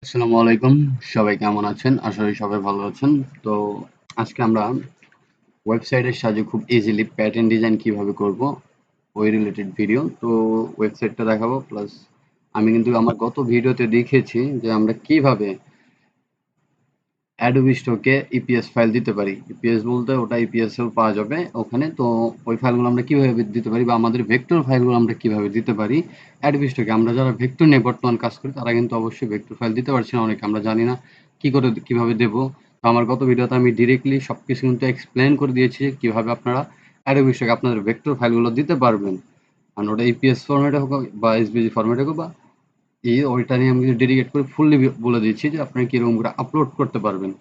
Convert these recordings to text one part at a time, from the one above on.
আসসালামু আলাইকুম। সবাই কেমন আছেন? আশা করি সবাই ভালো আছেন। তো আজকে আমরা ওয়েবসাইটের সাহায্যে খুব ইজিলি প্যাটার্ন ডিজাইন কিভাবে করব ওই রিলেটেড ভিডিও। তো ওয়েবসাইটটা দেখাবো প্লাস আমি কিন্তু আমার গত ভিডিওতে দেখিয়েছি যে আমরা কিভাবে অ্যাডোবি স্টকে ইপিএস ফাইল দিতে পারি। ইপিএস বলতে ওটা ইপিএস এও পাওয়া যাবে ওখানে। তো ওই ফাইলগুলো আমরা কিভাবে দিতে পারি বা আমাদের ভেক্টর ফাইলগুলো আমরা কিভাবে দিতে পারি অ্যাডোবি স্টকে। আমরা যারা ভেক্টর নিয়ে বর্তমান কাজ করি তারা কিন্তু অবশ্যই ভেক্টর ফাইল দিতে পারছি না অনেকে। আমরা জানি না কি করে কিভাবে দেব। তো আমার গত ভিডিওতে আমি ডিরেক্টলি সবকিছু কিন্তু এক্সপ্লেন করে দিয়েছি কিভাবে আপনারা অ্যাডোবি স্টকে আপনাদের ভেক্টর ফাইলগুলো দিতে পারবেন। আর ওটা ইপিএস ফরম্যাটে হোক বা এসভিজি ফরম্যাটে হোক বা ওইটা নিয়ে আমি ডেডিকেট করে ফুললি বলে দিচ্ছি যে আপনি কিরকম করে আপলোড করতে পারবেন।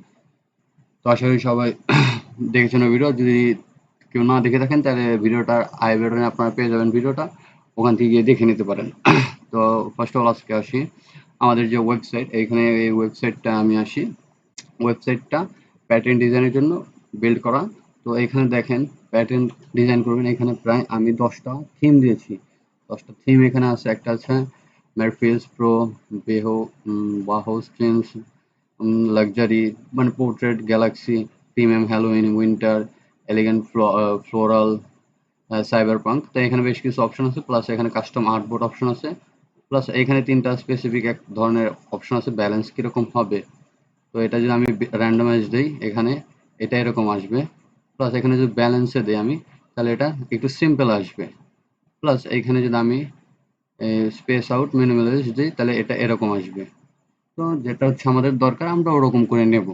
তো আশা করি সবাই দেখেছেন ওই ভিডিও। যদি কেউ না দেখে থাকেন তাহলে ভিডিওটার আই বাটনে আপনারা পেয়ে যাবেন ভিডিওটা, ওখান থেকে গিয়ে দেখে নিতে পারেন। তো ফার্স্ট অফ অল আজকে আসি আমাদের যে ওয়েবসাইট, এইখানে এই ওয়েবসাইটটা আমি আসি। ওয়েবসাইটটা প্যাটার্ন ডিজাইনের জন্য বিল্ড করা। তো এখানে দেখেন প্যাটার্ন ডিজাইন করবেন, এখানে প্রায় আমি 10টা থিম দিয়েছি। 10টা থিম এখানে আছে। একটা আছে ম্যারফিস প্রো, বেহো, বাহো স্ট্রিমস, লাক্সারি মানে portrait, galaxy, premium, Halloween, winter, elegant, floral, cyber punk. তো এখানে বেশ কিছু অপশন আছে, প্লাস এখানে কাস্টম আর্টবোর্ড অপশন আছে, প্লাস এখানে 3টা স্পেসিফিক এক ধরনের অপশন আছে। ব্যালেন্স কিরকম হবে, তো এটা যদি আমি র্যান্ডমাইজ দিই এখানে এটা এরকম আসবে। প্লাস এখানে যদি ব্যালেন্সে দিই আমি তাহলে এটা একটু সিম্পল আসবে। প্লাস এইখানে যদি আমি স্পেস আউট মিনিমালাইজ দিই তাহলে এটা এরকম আসবে। তো যেটা হচ্ছে আমাদের দরকার আমরা ওরকম করে নেব।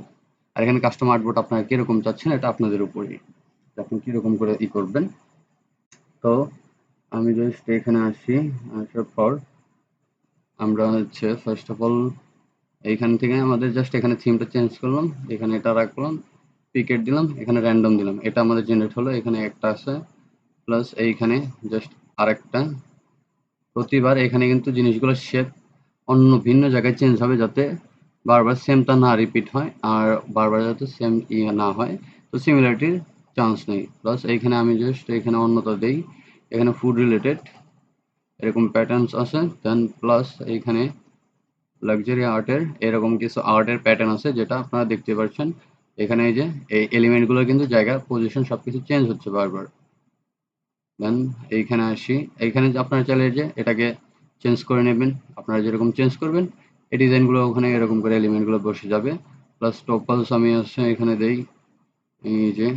আর এখানে কাস্টম আর্টবোর্ড আপনারা কিরকম চাচ্ছেন এটা আপনাদের উপরই, আপনি কিরকম করে করবেন। তো আমি জাস্ট এখানে আসি, আসার পর আমরা হচ্ছে ফার্স্ট অফ অল এইখান থেকে আমাদের জাস্ট এখানে থিমটা চেঞ্জ করলাম, এখানে এটা রাখলাম, পিকেট দিলাম, এখানে র্যান্ডম দিলাম, এটা আমাদের জেনারেট হলো। এখানে একটা আছে, প্লাস এইখানে জাস্ট আরেকটা। প্রতিবার এখানে কিন্তু জিনিসগুলোর শেপ অন্য ভিন্ন জায়গায় চেঞ্জ হবে যাতে বারবার সেমটা না রিপিট হয় আর বারবার যাতে সেম না হয়। তো সিমিলারিটির চান্স নেই। প্লাস এইখানে আমি জাস্ট এখানে অন্যতা দেই, এখানে ফুড রিলেটেড এরকম প্যাটার্নস আছে। দেন প্লাস এইখানে লাক্সারি আর্টের এরকম কিছু আর্টের প্যাটার্ন আছে যেটা আপনারা দেখতে পাচ্ছেন। এখানে এই যে এই এলিমেন্টগুলো কিন্তু জায়গা পজিশন সবকিছু চেঞ্জ হচ্ছে বারবার। দেন এইখানে আসি, এইখানে যে আপনারা চাইলে যে এটাকে চেঞ্জ করে নেবেন, আপনারা যেরকম চেঞ্জ করবেন এই ডিজাইনগুলো ওখানে এরকম করে এলিমেন্টগুলো বসে যাবে। প্লাস টপলস আমি আসছে এখানে দেই, এই যে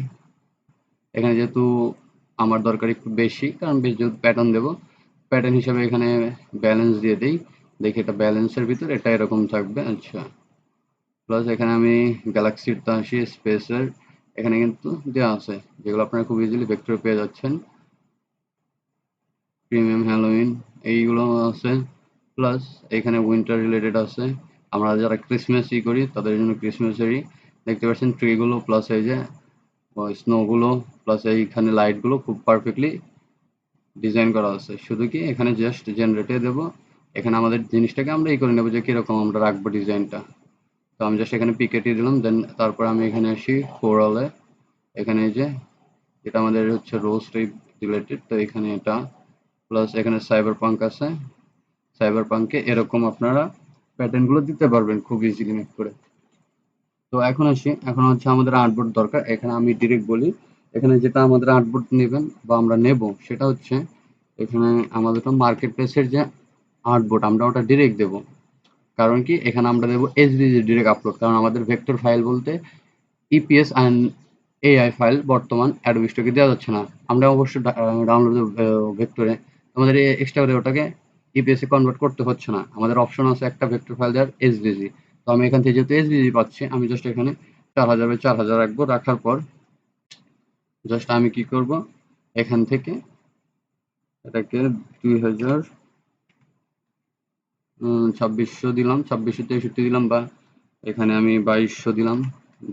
এখানে যেহেতু আমার দরকার একটু বেশি, কারণ বেশ যেহেতু প্যাটার্ন দেবো, প্যাটার্ন হিসাবে এখানে ব্যালেন্স দিয়ে দিই। দেখি এটা ব্যালেন্সের ভিতর এটা এরকম থাকবে। আচ্ছা, প্লাস এখানে আমি গ্যালাক্সিরটা আসি, স্পেসের এখানে কিন্তু দেওয়া আছে যেগুলো আপনারা খুব ইজিলি ভেক্টরে পেয়ে যাচ্ছেন। প্রিমিয়াম, হ্যালোইন এইগুলো আছে। প্লাস এখানে উইন্টার রিলেটেড আছে, আমরা যারা ক্রিসমাসই করি তাদের জন্য ক্রিসমাসেরই দেখতে পাচ্ছেন ট্রিগুলো, প্লাস এই যে স্নোগুলো, প্লাস এইখানে লাইটগুলো খুব পারফেক্টলি ডিজাইন করা আছে। শুধু কি এখানে জাস্ট জেনারেটে দেবো, এখানে আমাদের জিনিসটাকে আমরা করে নেবো যে কিরকম আমরা রাখবো ডিজাইনটা। তো আমি জাস্ট এখানে পিকেটি দিলাম। দেন তারপর আমি এখানে আসি ফ্লোরালে, এখানে এই যে এটা আমাদের হচ্ছে রোজ টাইপ রিলেটেড, তো এখানে এটা। প্লাস এখানে সাইবার পাঙ্ক আছে, সাইবার পাঙ্কে এরকম আপনারা প্যাটার্নগুলো দিতে পারবেন খুব ইজিলি মেক করে। তো এখন আসি, এখন হচ্ছে আমাদের আর্টবোর্ড দরকার। এখানে আমি ডিরেক্ট বলি, এখানে যেটা আমাদের আর্টবোর্ড নেবেন বা আমরা নেব সেটা হচ্ছে এখানে আমাদের মার্কেট প্লেসের যে আর্টবোর্ড আমরা ওটা ডিরেক্ট দেব। কারণ কি এখানে আমরা দেবো এসভিজি ডিরেক্ট আপলোড, কারণ আমাদের ভেক্টর ফাইল বলতে ইপিএস অ্যান্ড এআই ফাইল বর্তমান অ্যাডোবি স্টকে দেওয়া যাচ্ছে না। আমরা অবশ্যই ডাউনলোড ভেক্টরে আমাদের এক্সট্রা করে ওটাকে ইপিএস এ কনভার্ট করতে হচ্ছে না। আমাদের অপশন আছে একটা ভেক্টর ফাইল দেওয়ার এসভিজি। তো আমি এখান থেকে যেহেতু এসভিজি পাচ্ছি আমি জাস্ট এখানে 4000 বাই 4000 রাখবো। রাখার পর জাস্ট আমি কি করব, এখান থেকে এটাকে 2600 দিলাম, 2663 দিলাম, বা এখানে আমি 2200 দিলাম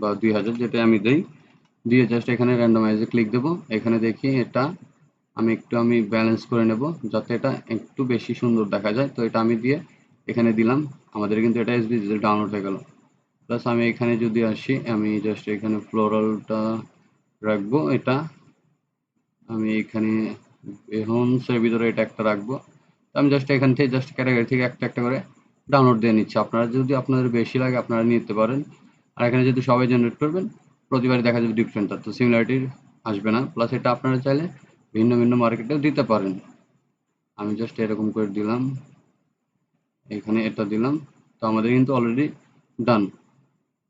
বা 2000 যেটা আমি দেই, দিয়ে জাস্ট এখানে র্যান্ডমাইজে ক্লিক দেবো। এখানে দেখি এটা আমি ব্যালেন্স করে নেব যাতে এটা একটু বেশি সুন্দর দেখা যায়। তো এটা আমি দিয়ে এখানে দিলাম, আমাদের কিন্তু এটা এসভিজি ডাউনলোড হয়ে গেল। প্লাস আমি এখানে যদি আসি আমি জাস্ট এখানে ফ্লোরালটা রাখবো, এটা আমি এখানে হোমসের ভিতরে এটা একটা রাখবো। তো আমি জাস্ট এখান থেকে জাস্ট ক্যাটাগরি থেকে একটা একটা করে ডাউনলোড দিয়ে নিচ্ছে। আপনারা যদি আপনাদের বেশি লাগে আপনারা নিতে পারেন। আর এখানে যদি সবাই জেনারেট করবেন প্রতিবারই দেখা যাবে ডিফারেন্ট, তো সিমিলারিটি আসবে না। প্লাস এটা আপনারা চাইলে ভিন্ন ভিন্ন মার্কেটেও দিতে পারেন। আমি জাস্ট এরকম করে দিলাম, এখানে এটা দিলাম। তো আমাদের কিন্তু অলরেডি ডান,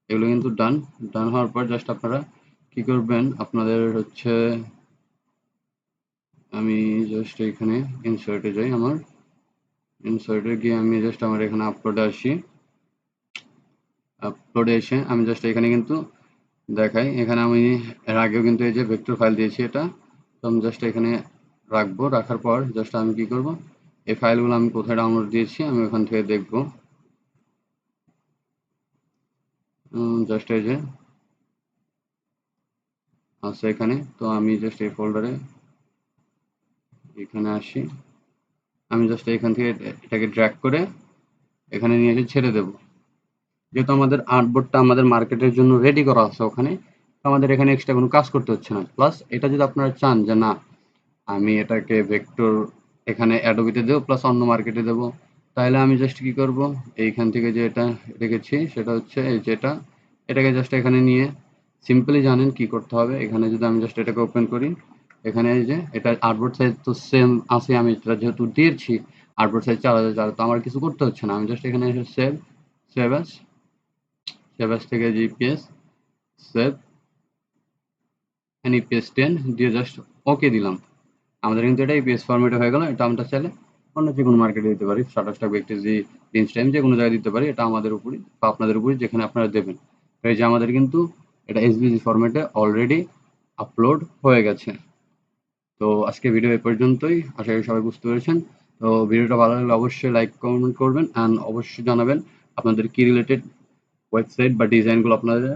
এগুলো কিন্তু ডান। ডান হওয়ার পর জাস্ট আপনারা কি করবেন, আপনাদের হচ্ছে আমি জাস্ট এখানে ইনসার্টে যাই, আমার ইনসার্টে গিয়ে আমি জাস্ট আমার এখানে আপলোডে আসি। আপলোডে এসে আমি জাস্ট এখানে কিন্তু দেখাই, এখানে আমি এর আগেও কিন্তু এই যে ভেক্টর ফাইল দিয়েছি এটা, তো আমি জাস্ট এখানে রাখবো। রাখার পর জাস্ট আমি কি করব, এই ফাইলগুলো আমি কোথায় ডাউনলোড দিয়েছি আমি ওখান থেকে দেখবো। জাস্ট এই যে আছে এখানে, তো আমি জাস্ট এই ফোল্ডারে এখানে আসি। আমি জাস্ট এখান থেকে এটাকে ড্র্যাগ করে এখানে নিয়ে এসে ছেড়ে দেবো। যেহেতু আমাদের আর্টবোর্ডটা আমাদের মার্কেটের জন্য রেডি করা আছে ওখানে, তো আমাদের এখানে এক্সট্রা কোনো কাজ করতে হচ্ছে না। প্লাস এটা যদি আপনারা চান যে না আমি এটাকে ভেক্টর এখানে অ্যাডোবিতে দেবো প্লাস অন্য মার্কেটে দেবো, তাহলে আমি জাস্ট কি করব, এইখান থেকে যে এটা রেখেছি সেটা হচ্ছে এই যেটা, এটাকে জাস্ট এখানে নিয়ে সিম্পলি জানেন কি করতে হবে। এখানে যদি আমি জাস্ট এটাকে ওপেন করি, এখানে এই যে এটা আর্টবোর্ড সাইজ তো সেম আছে, আমি এটা যেহেতু দিয়েছি আর্টবোর্ড সাইজ 4000, তো আমার কিছু করতে হচ্ছে না। আমি জাস্ট এখানে এসে সেভ অ্যাজ থেকে জিপিএস সেভ ইপিএস 10 দিয়ে জাস্ট ওকে দিলাম। আমাদের কিন্তু এটা ইপিএস ফরম্যাটে হয়ে গেল। এটা আমরা চাইলে অন্য যে কোনো মার্কেটে দিতে পারি, শাটারস্টক, বিগটিজি, ইনস্টাইম যে কোনো জায়গায় দিতে পারি। এটা আমাদের উপরই বা আপনাদের উপরই, যেখানে আপনারা দেবেন। তো এই যে আমাদের কিন্তু এটা এসভিজি ফরম্যাটে অলরেডি আপলোড হয়ে গেছে। তো আজকে ভিডিও এই পর্যন্তই, আশা করি সবাই বুঝতে পেরেছেন। তো ভিডিওটা ভালো লাগলে অবশ্যই লাইক কমেন্ট করবেন অ্যান্ড অবশ্যই জানাবেন আপনাদের কি রিলেটেড ওয়েবসাইট বা ডিজাইনগুলো আপনাদের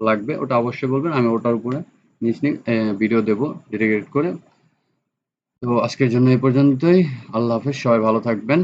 লাগবে, ওটা অবশ্যই বলবেন। আমি ওটার উপরে ভিডিও দেবো ডেডিকেট করে। তো আজকের জন্য এই পর্যন্তই। আল্লাহ হাফেজ, সবাই ভালো থাকবেন।